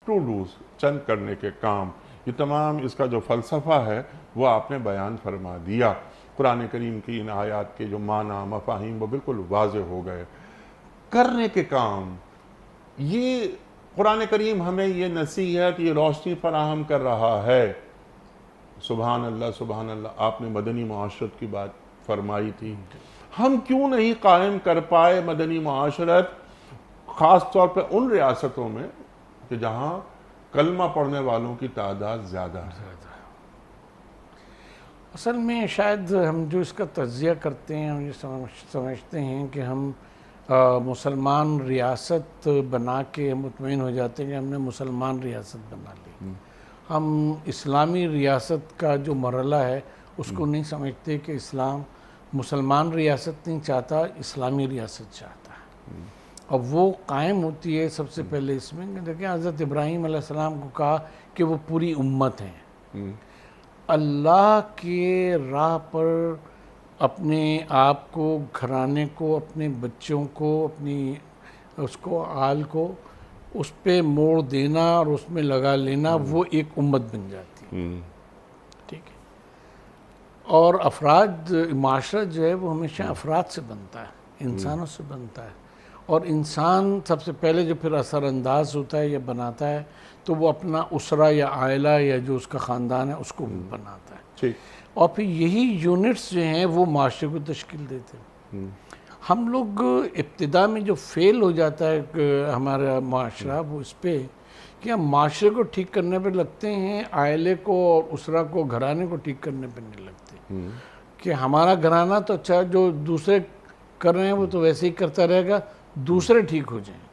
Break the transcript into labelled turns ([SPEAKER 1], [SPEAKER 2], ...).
[SPEAKER 1] To dose, چند کرنے کے کام، یہ تمام اس کا جو فلسفہ ہے وہ آپ نے بیان فرما دیا۔ قرآن کریم کی ان آیات کے جو معنی مفاہیم وہ بالکل واضح ہو گئے۔ کرنے کے کام، یہ قرآن کریم ہمیں یہ نصیحت، یہ روشنی فراہم کر رہا ہے۔ سبحان اللہ سبحان اللہ، آپ نے مدنی معاشرت کی بات فرمائی تھی، ہم کیوں نہیں قائم کر پائے مدنی معاشرت، خاص طور پہ ان ریاستوں میں کہ جہاں کلمہ پڑھنے والوں کی تعداد زیادہ ہے؟
[SPEAKER 2] اصل میں شاید ہم جو اس کا تجزیہ کرتے ہیں، ہم یہ سمجھتے ہیں کہ ہم مسلمان ریاست بنا کے مطمئن ہو جاتے ہیں کہ ہم نے مسلمان ریاست بنا لی۔ ہم اسلامی ریاست کا جو مرحلہ ہے اس کو نہیں سمجھتے کہ اسلام مسلمان ریاست نہیں چاہتا، اسلامی ریاست چاہتا ہے۔ اور وہ قائم ہوتی ہے سب سے پہلے اس میں کہ دیکھیں حضرت ابراہیم علیہ السلام کو کہا کہ وہ پوری امت ہیں، اللہ کے راہ پر اپنے آپ کو، گھرانے کو، اپنے بچوں کو، اپنی اس کو آل کو اس پہ موڑ دینا اور اس میں لگا لینا، وہ ایک امت بن جاتی ہے۔ ٹھیک ہے، اور افراد، معاشرہ جو ہے وہ ہمیشہ افراد سے بنتا ہے، انسانوں سے بنتا ہے، اور انسان سب سے پہلے جو پھر اثر انداز ہوتا ہے یا بناتا ہے تو وہ اپنا اسرہ یا عائلہ یا جو اس کا خاندان ہے اس کو بناتا ہے، اور پھر یہی یونٹس جو ہیں وہ معاشرے کو تشکیل دیتے ہیں۔ ہم لوگ ابتدا میں جو فیل ہو جاتا ہے ہمارا معاشرہ، وہ اس پہ کہ ہم معاشرے کو ٹھیک کرنے پہ لگتے ہیں، عائلے کو اور اسرہ کو، گھرانے کو ٹھیک کرنے پہ نہیں لگتے، کہ ہمارا گھرانہ تو اچھا، جو دوسرے کر رہے ہیں وہ تو ویسے ہی کرتا رہے گا، دوسرے ٹھیک ہو جائیں۔